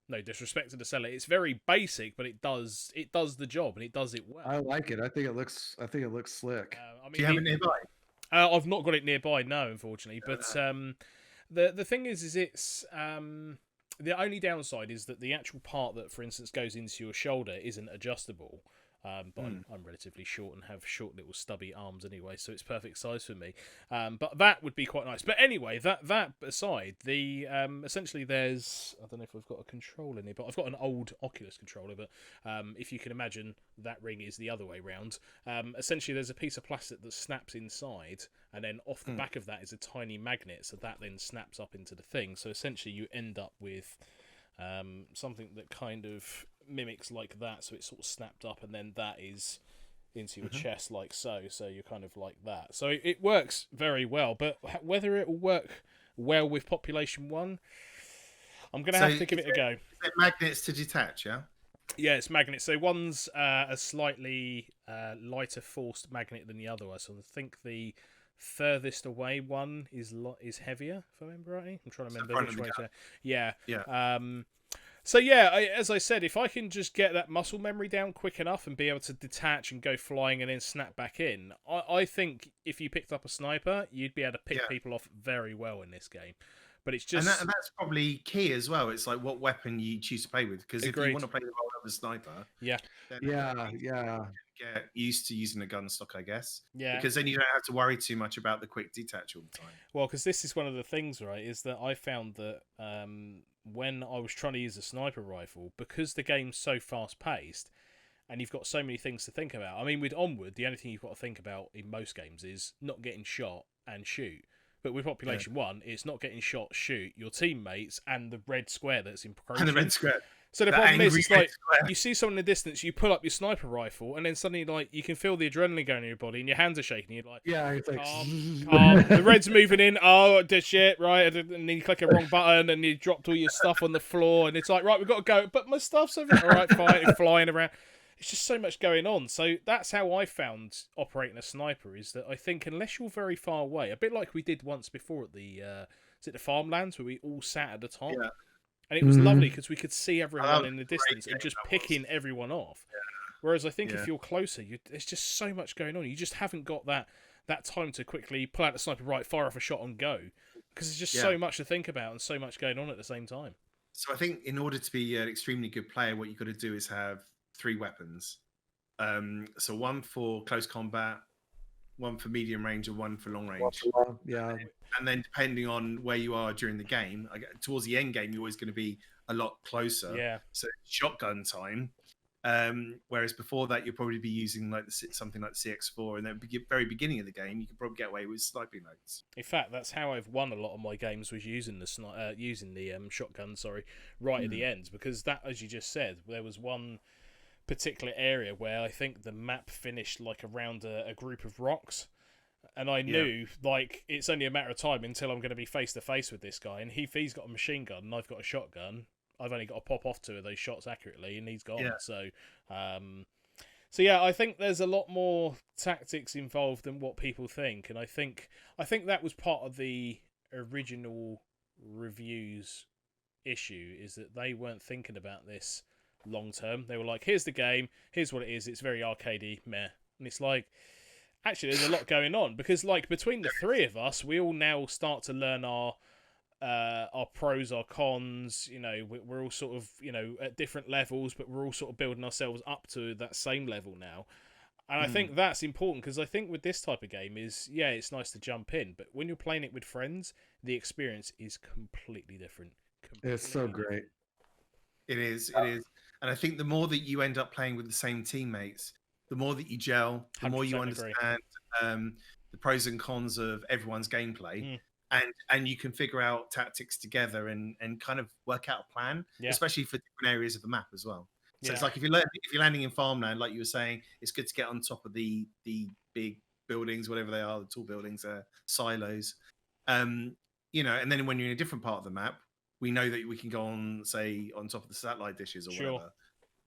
no disrespect to the seller. It's very basic, but it does the job and it does it well. I like it. I think it looks slick. Do you have it nearby? I've not got it nearby, no, unfortunately. But the thing is it's the only downside is that the actual part that, for instance, goes into your shoulder isn't adjustable. But I'm relatively short and have short little stubby arms anyway, so it's perfect size for me. But that would be quite nice. But anyway, that aside, the essentially there's, I don't know if I've got a controller in here, but I've got an old Oculus controller. But if you can imagine, that ring is the other way round. Essentially, there's a piece of plastic that snaps inside, and then off the back of that is a tiny magnet, so that then snaps up into the thing. So essentially, you end up with something that kind of mimics like that, so it's sort of snapped up, and then that is into your chest like so you're kind of like that. So it works very well, but whether it will work well with Population 1, I'm gonna have to give it a go. Is it magnets to detach? Yeah, it's magnets. So one's a slightly lighter forced magnet than the other one, so I think the furthest away one is heavier, if I remember rightly. I'm trying to remember which way to. Yeah. So yeah, as I said, if I can just get that muscle memory down quick enough and be able to detach and go flying and then snap back in, I think if you picked up a sniper, you'd be able to pick people off very well in this game. But it's just, and that's probably key as well. It's like what weapon you choose to play with, because if you want to play the role of a sniper, get used to using a gun stock, I guess. Yeah. Because then you don't have to worry too much about the quick detach all the time. Well, because this is one of the things, right? Is that I found that when I was trying to use a sniper rifle, because the game's so fast paced and you've got so many things to think about. I mean, with Onward, the only thing you've got to think about in most games is not getting shot and shoot. But with Population 1, it's not getting shot, shoot, your teammates, and the red square that's encroaching. And the red square. So the That problem is, angry it's red like, square. you see someone in the distance, you pull up your sniper rifle, and then suddenly, like, you can feel the adrenaline going in your body, and your hands are shaking, you're like, Yeah, it's like the red's moving in, this shit, right, and then you click a wrong button, and you dropped all your stuff on the floor, and it's like, right, we've got to go, but my stuff's over, alright, fine, it's flying around. It's just so much going on. So that's how I found operating a sniper, is that I think unless you're very far away, a bit like we did once before at the, is it the farmlands, where we all sat at the top? Yeah. And it was lovely because we could see everyone in the great distance and game, just that picking was. everyone off. Whereas I think Yeah. if you're closer, there's just so much going on. You just haven't got that time to quickly pull out the sniper, right, fire off a shot and go. Because there's just so much to think about and so much going on at the same time. So I think in order to be an extremely good player, what you've got to do is have 3 weapons. So one for close combat, one for medium range, and one for long range. Yeah. And then depending on where you are during the game, towards the end game, you're always going to be a lot closer. Yeah. So shotgun time. Whereas before that, you'll probably be using like something like the CX4, and then very beginning of the game, you can probably get away with sniping loads. In fact, that's how I've won a lot of my games, was using the shotgun. Right at the end, because that, as you just said, there was one particular area where I think the map finished like around a group of rocks, and I knew like it's only a matter of time until I'm going to be face to face with this guy, and if he's got a machine gun and I've got a shotgun, I've only got to pop off 2 of those shots accurately, and he's gone. Yeah. So yeah, I think there's a lot more tactics involved than what people think, and I think that was part of the original reviews issue, is that they weren't thinking about this long term. They were like, here's the game, here's what it is, it's very arcadey, meh. And it's like, actually there's a lot going on, because like between the 3 of us, we all now start to learn our pros, our cons, you know, we're all sort of, you know, at different levels, but we're all sort of building ourselves up to that same level now. And I think that's important, because I think with this type of game is, yeah, it's nice to jump in, but when you're playing it with friends, the experience is completely different. It's so great. It is. And I think the more that you end up playing with the same teammates, the more that you gel, the more you 100% understand the pros and cons of everyone's gameplay. Mm. And you can figure out tactics together and kind of work out a plan, Yeah. especially for different areas of the map as well. So it's Yeah. like if you're landing in farmland, like you were saying, it's good to get on top of the big buildings, whatever they are, the tall buildings, silos. You know, and then when you're in a different part of the map, we know that we can go on, say, on top of the satellite dishes or whatever.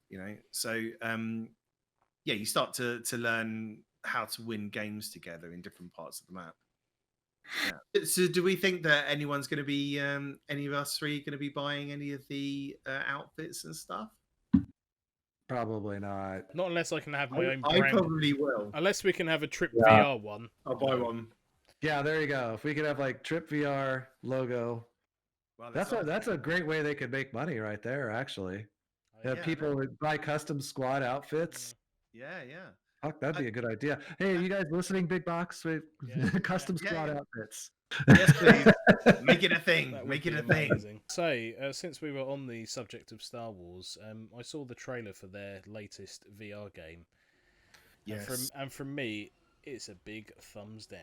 You know, so yeah, you start to learn how to win games together in different parts of the map. Yeah. So, do we think that anyone's going to be any of us 3 going to be buying any of the outfits and stuff? Probably not. Not unless I can have my own I brand. probably will. Unless we can have a Trip VR one. I'll buy one. Yeah, there you go. If we could have like Trip VR logo, Well, that's a great way they could make money right there. Actually, yeah, people would buy custom squad outfits. Yeah. Fuck, that'd be a good idea. Hey, you guys listening? Big box with custom Yeah, squad yeah. outfits. Yes, please. Make it a thing. That would Make it be a thing. amazing. So, since we were on the subject of Star Wars, I saw the trailer for their latest VR game. Yes. And from me, it's a big thumbs down.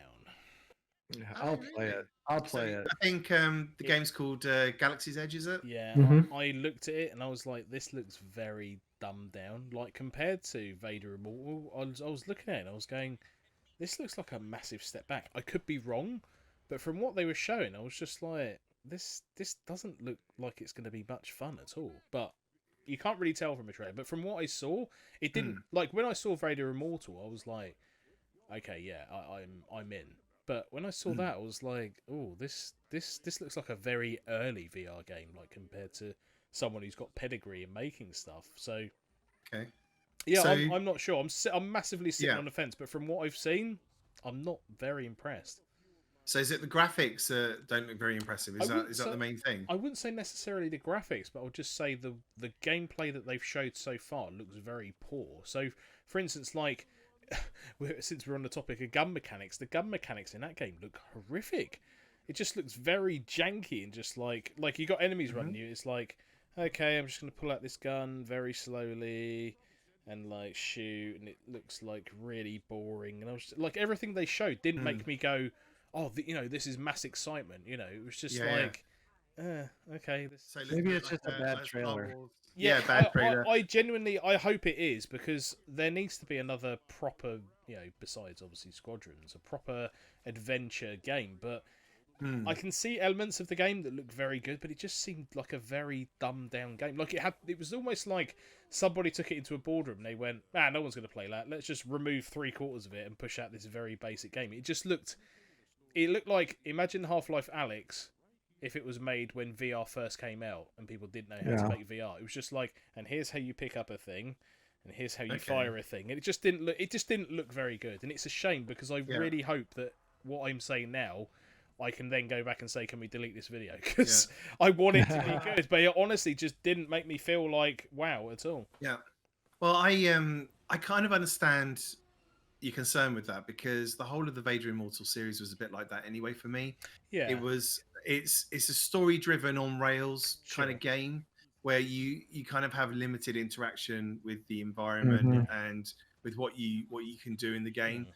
I'll play it. I'll play it. I think the game's called Galaxy's Edge, is it? Yeah, Mhm. I looked at it and I was like, this looks very dumbed down. Like, compared to Vader Immortal, I was looking at it and I was going, this looks like a massive step back. I could be wrong, but from what they were showing, I was just like, this doesn't look like it's going to be much fun at all. But you can't really tell from a trailer. But from what I saw, it didn't. Like, when I saw Vader Immortal, I was like, okay, yeah, I'm in. But when I saw that, I was like, oh, this looks like a very early VR game, like compared to someone who's got pedigree in making stuff. So, Okay. yeah, So- I'm not sure. I'm massively sitting on the fence, but from what I've seen, I'm not very impressed. So is it the graphics that don't look very impressive? Is that the main thing? I wouldn't say necessarily the graphics, but I would just say the gameplay that they've showed so far looks very poor. So, for instance, like, since we're on the topic of gun mechanics, the gun mechanics in that game look horrific. it just looks very janky and just like you got enemies running you. It's like, okay, I'm just gonna pull out this gun very slowly and like shoot, and it looks like really boring. And I was just, like, everything they showed didn't make me go, oh, this is mass excitement. It was just okay. So Maybe it's just a bad trailer. Yeah, bad trailer. I genuinely, I hope it is, because there needs to be another proper, besides obviously Squadrons, a proper adventure game. But I can see elements of the game that look very good, but it just seemed like a very dumbed down game. Like it was almost like somebody took it into a boardroom and they went, no one's going to play that. Let's just remove 3/4 of it and push out this very basic game. It looked like, imagine Half-Life Alyx if it was made when VR first came out and people didn't know how to make VR. It was just like, and here's how you pick up a thing, and here's how you fire a thing. And it just didn't look very good. And it's a shame, because I really hope that what I'm saying now, I can then go back and say, can we delete this video? Because I want it to be good, but it honestly just didn't make me feel like wow at all. Yeah. Well, I kind of understand your concern with that, because the whole of the Vader Immortal series was a bit like that anyway for me. Yeah. It's a story driven on rails kind of game where you kind of have limited interaction with the environment and with what you can do in the game.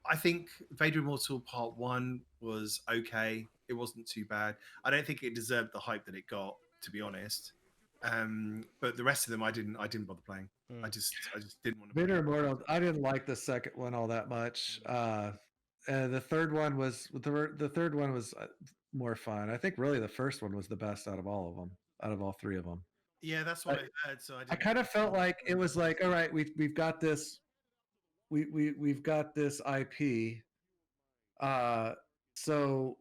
I think Vader Immortal Part 1 was okay. It wasn't too bad. I don't think it deserved the hype that it got, to be honest. But the rest of them I didn't bother playing. I just didn't want to Vader Immortal, I didn't like the second one all that much. The third one was more fun. I think really the first one was the best out of all of them, out of all three of them. Yeah, that's what I heard. So I kind of felt like it was like, all right, we've got this, we've got this IP. So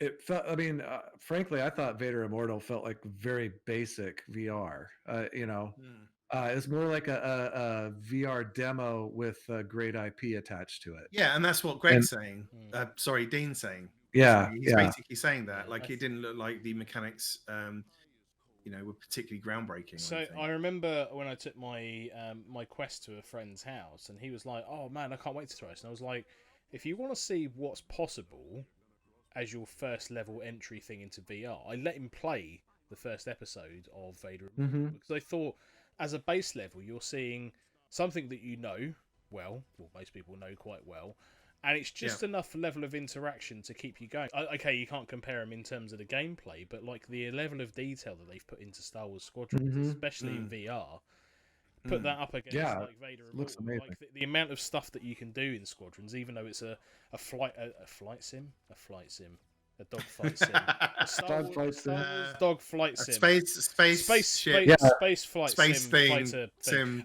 it felt. I mean, frankly, I thought Vader Immortal felt like very basic VR. It was more like a VR demo with a great IP attached to it. Yeah, and that's what Greg's saying. Sorry, Dean's saying. Yeah, he's basically saying that. Like, it didn't look like the mechanics, were particularly groundbreaking. So I remember when I took my my Quest to a friend's house, and he was like, "Oh man, I can't wait to try this." And I was like, "If you want to see what's possible as your first level entry thing into VR," I let him play the first episode of Vader Immortal, because I thought, as a base level, you're seeing something that well, most people know quite well, and it's just enough level of interaction to keep you going. Okay, you can't compare them in terms of the gameplay, but like the level of detail that they've put into Star Wars Squadrons, especially in VR, put that up against like Vader Immortal. Looks amazing. Like the amount of stuff that you can do in Squadrons, even though it's a dogfight sim, a dogfight sim, space flight sim.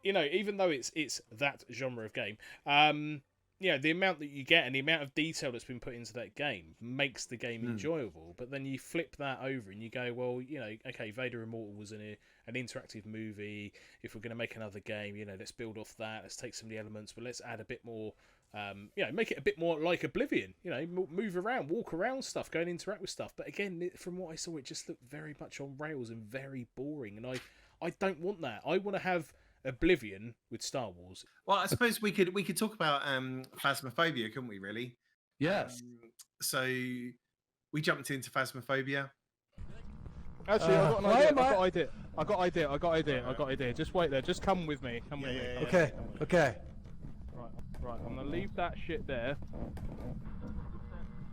Even though it's that genre of game, the amount that you get and the amount of detail that's been put into that game makes the game enjoyable. But then you flip that over and you go, well, okay, Vader Immortal was an interactive movie. If we're going to make another game, let's build off that. Let's take some of the elements, but let's add a bit more. Make it a bit more like Oblivion. Move around, walk around stuff, go and interact with stuff. But again, from what I saw, it just looked very much on rails and very boring. And I don't want that. I want to have Oblivion with Star Wars. Well, I suppose we could talk about Plasmaphobia, couldn't we? Really? Yes. So we jumped into Plasmaphobia. Actually, I got an idea. Just wait there. Just come with me. Come with me. Okay. Right. I'm gonna leave that shit there.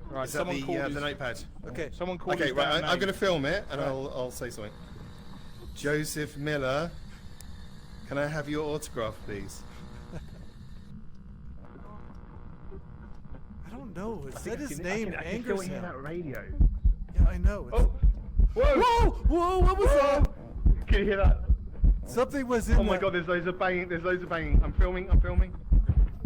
Right. Is that the notepad? Okay. Someone call. Okay. Right. I'm gonna film it, and I'll say something. Joseph Miller. Can I have your autograph, please? I don't know. It said his name angers him. That radio. Yeah, I know. Whoa! What was that? Can you hear that? Something was in. Oh my god! There's loads of banging. I'm filming.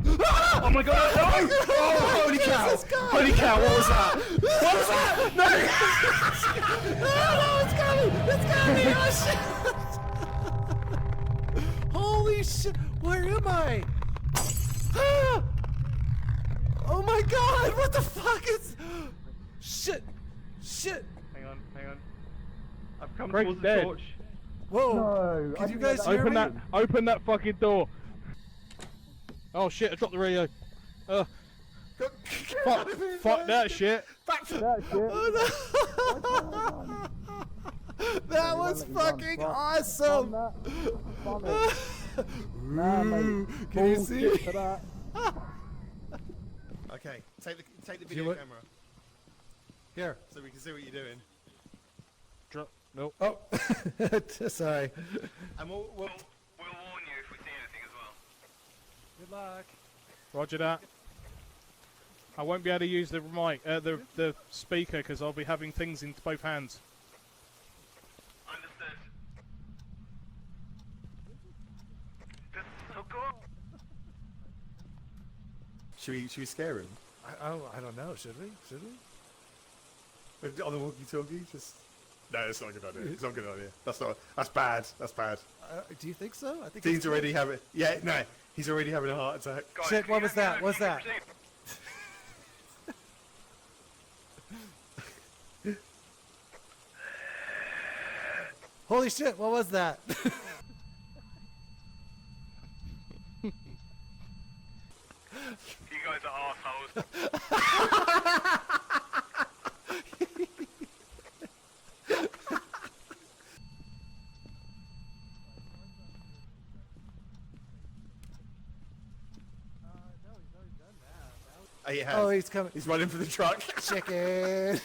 Oh my god! Oh, holy cow! Holy cow! What was that? What was that? No, it's coming! Oh shit! Holy shit! Where am I? Oh my god! What the fuck is? Shit! Hang on. I've come Greg's towards the dead. torch. Whoa! No! Can you guys hear me? Open that fucking door. Oh shit! I dropped the radio. Fuck that shit. Back to That shit. That was fucking awesome! Ooh, can you see? Okay, take the video camera Here. so we can see what you're doing. Nope. Oh, sorry. And We'll warn you if we see anything as well. Good luck. Roger that. I won't be able to use the mic, the speaker, because I'll be having things in both hands. Understood. This is so cool. Should we scare him? I don't know. Should we? On the walkie-talkie? Just... No, it's not a good idea. It's not a good idea. That's bad. That's bad. Do you think so? I think Dean's already having... Yeah, no. He's already having a heart attack. Guys, Shit, can what you was let me that? know What's if you that? can proceed? Holy shit! What was that? You guys are assholes. Oh, he has. Oh, he's coming. He's running for the truck. Chicken.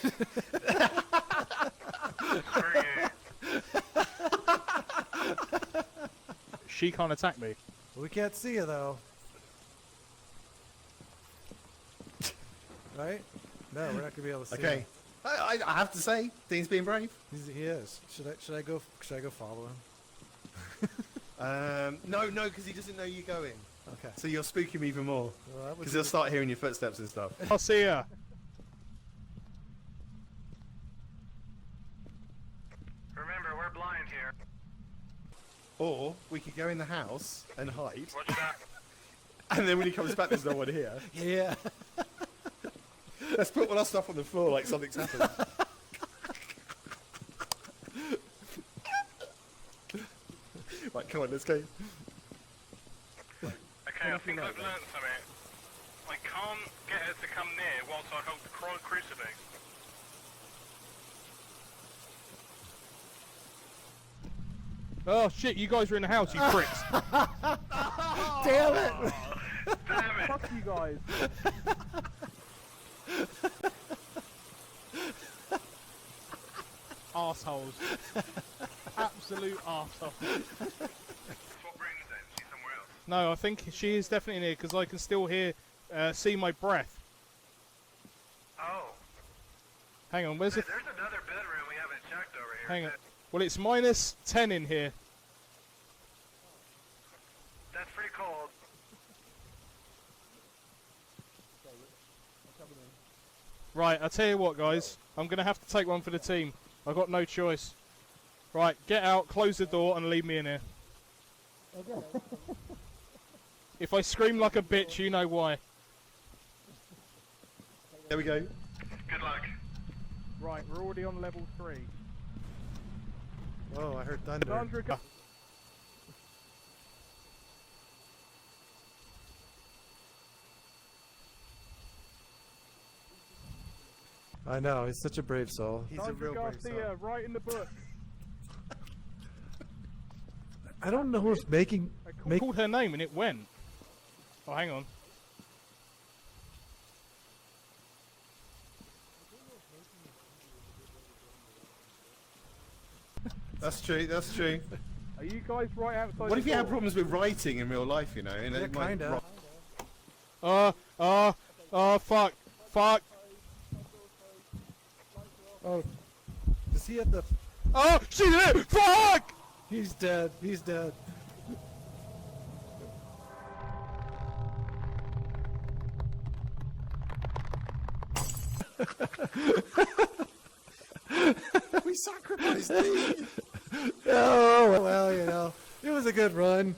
Screw you. She can't attack me. We can't see you though. Right? No, we're not gonna be able to see. Okay. him. I have to say, Dean's being brave. He is. Should I go follow him? No, because he doesn't know you're going. Okay. So you'll spook him even more. Well, that was Because he'll start hearing your footsteps and stuff. I'll see ya. Remember, we're blind here. Or we could go in the house and hide. Watch that. And then when he comes back, there's no one here. Yeah. Let's put all our stuff on the floor like something's happened. Right, come on, let's go. Okay, I think I've learned something. I can't get her to come near whilst I hold the crucifix. Oh shit! You guys are in the house, you pricks. Damn it! Damn it! Fuck you guys. Arseholes. Absolute arseholes. Swap rooms then, she's somewhere else. No, I think she is definitely in here because I can still see my breath. Oh. Hang on, where's the... There's another bedroom we haven't checked over here. Hang on. Well, it's minus 10 in here. That's pretty cold. Right, I'll tell you what, guys. I'm going to have to take one for the team. I've got no choice. Right, get out, close the door, and leave me in here. Okay. If I scream like a bitch, you know why. There we go. Good luck. Right, we're already on level 3. Oh, I heard thunder. Sandra, go. I know, he's such a brave soul. He's a Sandra real brave soul. Garcia, right in the book. I don't know who's making... I called her name and it went. Oh, hang on. That's true, that's true. Are you guys right outside What if the you had door? problems with writing in real life, you know? And Yeah, it might kinda. Fuck. Fuck. Oh, does he have the... Oh, she's there! Fuck! He's dead, he's dead. We sacrificed Dean! Oh, well, you know, it was a good run.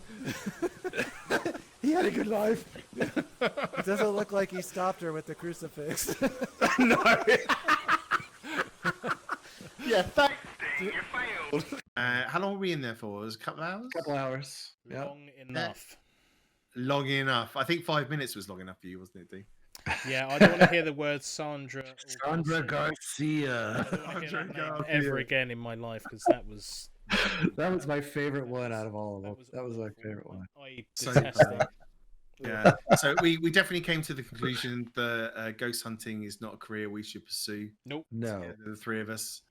He had a good life. It doesn't look like he stopped her with the crucifix. No. Yeah, thanks. Dean, you failed. How long were we in there for? It was a couple of hours? Couple hours. Yeah. Long enough. Long enough. I think 5 minutes was long enough for you, wasn't it, Dee? Yeah, I don't want to hear the word Sandra. Or Sandra Garcia. Garcia. I don't want to hear that name Garcia. ever again in my life because that was. That was my favorite one out of all of them. That was my awful. favorite one. I So detest funny. it. Yeah. So we definitely came to the conclusion that ghost hunting is not a career we should pursue. Nope. No. Yeah, the three of us.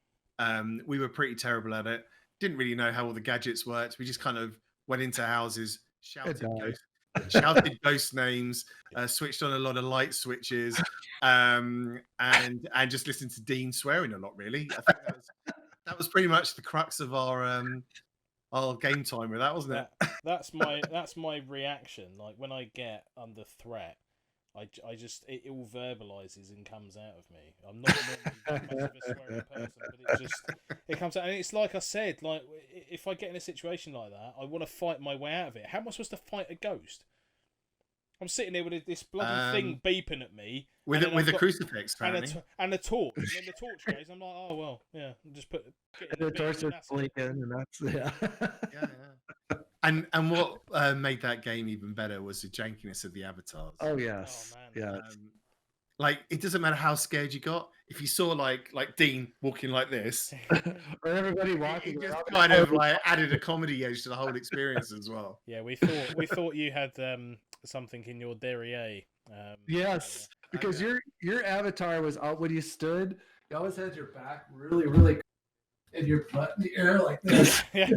We were pretty terrible at it. Didn't really know how all the gadgets worked. We just kind of went into houses, shouted ghost names, switched on a lot of light switches, and just listened to Dean swearing a lot. Really, I think that was pretty much the crux of our game time with that, wasn't it? That's my reaction. Like when I get under threat, I just it all verbalizes and comes out of me. I'm not normally that much of a swearing person, but it comes out. And it's like I said, like if I get in a situation like that, I want to fight my way out of it. How am I supposed to fight a ghost? I'm sitting there with this bloody thing beeping at me with a crucifix, apparently, and a torch. And when the torch goes, I'm like, oh well, yeah, just put the torch is blinking, and that's yeah. And what made that game even better was the jankiness of the avatars. Oh yes, yeah. Like it doesn't matter how scared you got. If you saw like Dean walking like this, or everybody walking, it just kind of like added a comedy edge to the whole experience as well. Yeah, we thought you had something in your derriere. Yes, because your avatar was out when you stood. You always had your back really, and your butt in the air like this. yeah,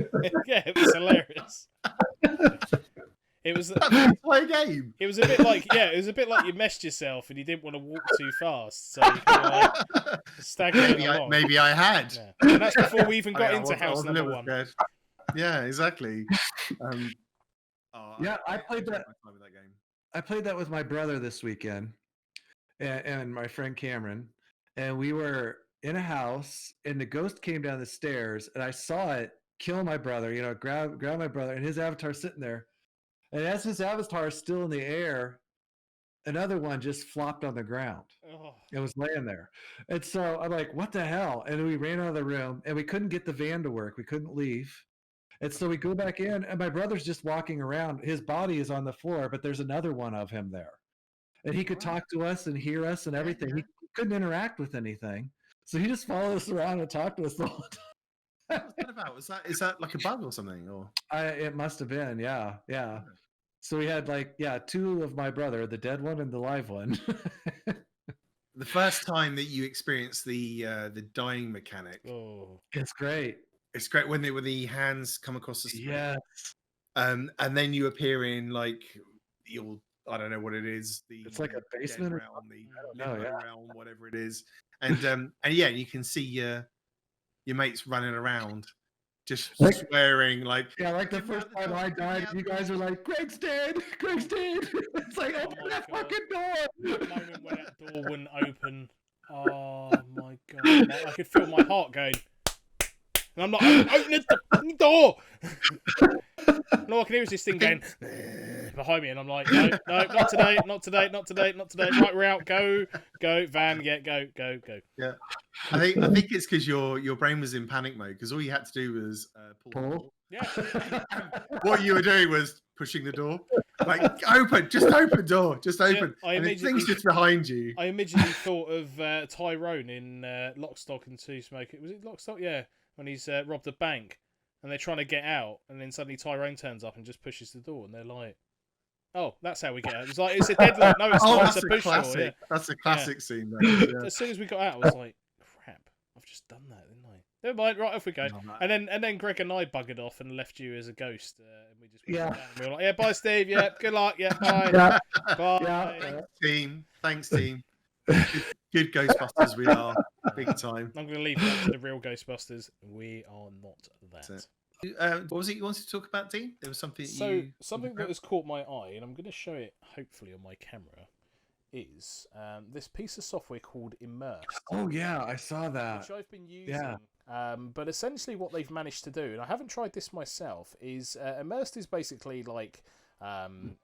it was hilarious. It was play a game. It was a bit like you meshed yourself and you didn't want to walk too fast, so you could like stagger along. Maybe I had. Yeah. And that's before we even got into house number one. Scared. Yeah, exactly. I played that. I played that with my brother this weekend, and my friend Cameron, and we were in a house, and the ghost came down the stairs, and I saw it kill my brother. You know, grab my brother, and his avatar sitting there. And as his avatar is still in the air, another one just flopped on the ground. Oh. It was laying there. And so I'm like, what the hell? And we ran out of the room, and we couldn't get the van to work. We couldn't leave. And so we go back in, and my brother's just walking around. His body is on the floor, but there's another one of him there. And he could talk to us and hear us and everything. Yeah. He couldn't interact with anything. So he just followed us around and talked to us the whole time. What's that about? Is that like a bug or something? Or it must have been, yeah. So we had two of my brother, the dead one and the live one. The first time that you experienced the dying mechanic, it's great. It's great when the hands come across the screen. Yes. And then you appear in like your I don't know what it is. It's like a basement realm, the realm, whatever it is. And you can see your mates running around. Just swearing like the first time I died, you guys were like, Greg's dead. It's like, open that fucking door. The moment when that door wouldn't open, oh my god, I could feel my heart going. And I'm like, open the door. And all I can hear is this thing going behind me, and I'm like, no, not today. Right, we're out. Go, van, go. Yeah, I think it's because your brain was in panic mode because all you had to do was pull. Yeah. What you were doing was pushing the door, like just open door. And the thing's just behind you. I immediately thought of Tyrone in Lock, Stock and Two Smoking. Was it Lock, Stock? Yeah, when he's robbed a bank. And they're trying to get out, and then suddenly Tyrone turns up and just pushes the door, and they're like, "Oh, that's how we get out." It's like it's a deadlock. No, it's not. It's a push door. Yeah. That's a classic scene. Though, yeah. As soon as we got out, I was like, "Crap, I've just done that, didn't I?" Never mind. Right, off we go. And then Greg and I buggered off and left you as a ghost, and we just went down and we were like, "Yeah, bye, Steve. Yeah, good luck. Yeah, bye. Bye." Thanks, team. Good Ghostbusters we are, big time. I'm going to leave that to the real Ghostbusters. We are not that. What was it you wanted to talk about, Dean? There was something. Something that has caught my eye, and I'm going to show it hopefully on my camera, is this piece of software called Immersion. Oh yeah, I saw that. Which I've been using. Yeah. But essentially, what they've managed to do, and I haven't tried this myself, is Immersed is basically like.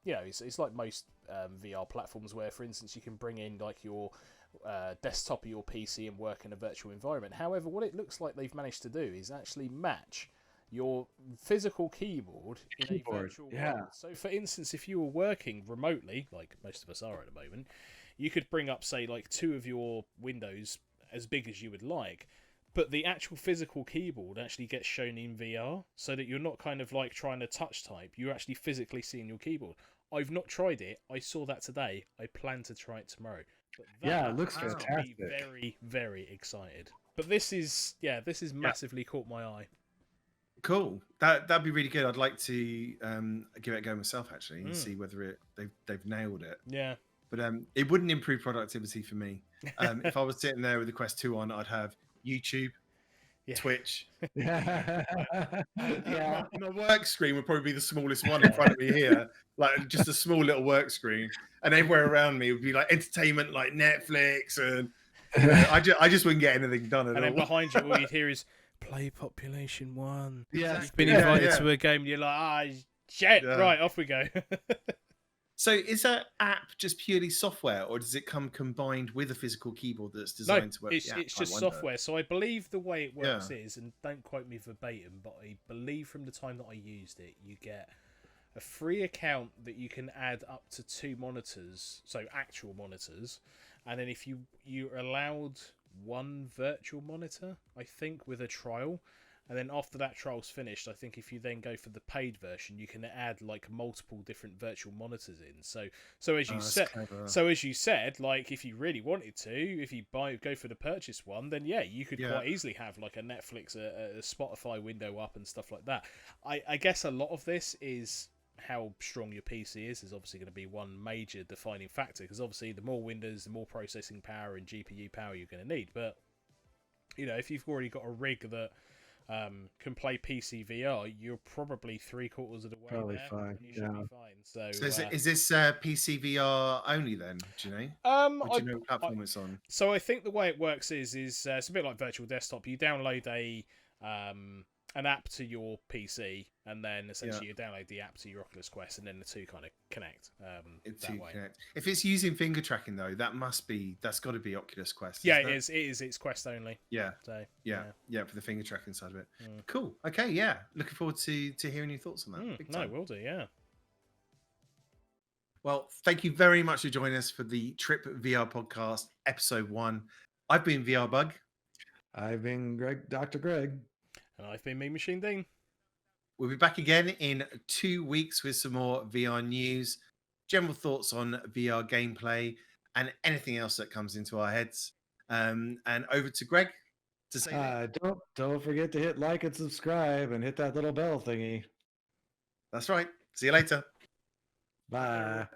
It's like most VR platforms where, for instance, you can bring in like your desktop or your PC and work in a virtual environment. However, what it looks like they've managed to do is actually match your physical keyboard in a virtual world. So, for instance, if you were working remotely, like most of us are at the moment, you could bring up, say, like 2 of your windows as big as you would like, but the actual physical keyboard actually gets shown in VR, so that you're not kind of like trying to touch type. You're actually physically seeing your keyboard. I've not tried it. I saw that today. I plan to try it tomorrow. But Yeah, it looks has got fantastic. me very, very excited. But this is massively caught my eye. Cool. That'd be really good. I'd like to give it a go myself actually and see whether they've nailed it. Yeah. But it wouldn't improve productivity for me. If I was sitting there with the Quest 2 on, I'd have YouTube, Twitch. Yeah. My work screen would probably be the smallest one in front of me here, like just a small little work screen, and everywhere around me would be like entertainment, like Netflix, and I just wouldn't get anything done at all. And then behind you, all you'd hear is "Play Population 1." Yeah. You've been invited to a game, and you're like, shit! Yeah. Right, off we go. So is that app just purely software, or does it come combined with a physical keyboard that's designed to work? It's just software. So I believe the way it works is, and don't quote me verbatim, but I believe from the time that I used it, you get a free account that you can add up to 2 monitors, so actual monitors, and then if you're allowed 1 virtual monitor, I think, with a trial. And then after that trial's finished, I think if you then go for the paid version, you can add like multiple different virtual monitors in. So as you said, like if you really wanted to, if you go for the purchase one, then yeah, you could quite easily have like a Netflix, a Spotify window up and stuff like that. I guess a lot of this is how strong your PC is obviously going to be one major defining factor, because obviously the more windows, the more processing power and GPU power you're going to need. But you know, if you've already got a rig that can play PC VR, you're probably 3/4 of the way Probably there, fine, and you should be fine. So is this PC VR only then? Do you know? Or do you know what platform it's on? So I think the way it works is it's a bit like virtual desktop. You download an app to your PC, and then essentially you download the app to your Oculus Quest, and then the two kind of connect. If it's using finger tracking though, that's got to be Oculus Quest. Yeah, it is. It's Quest only. Yeah. So yeah, for the finger tracking side of it. Cool. Okay. Yeah. Looking forward to hearing your thoughts on that. Big time. No, will do. Yeah. Well, thank you very much for joining us for the Trip VR podcast, episode 1. I've been VR Bug. I've been Dr. Greg. And I've been Me Machine Dean. We'll be back again in 2 weeks with some more VR news, general thoughts on VR gameplay, and anything else that comes into our heads. And over to Greg to say don't forget to hit like and subscribe and hit that little bell thingy. That's right. See you later. Bye.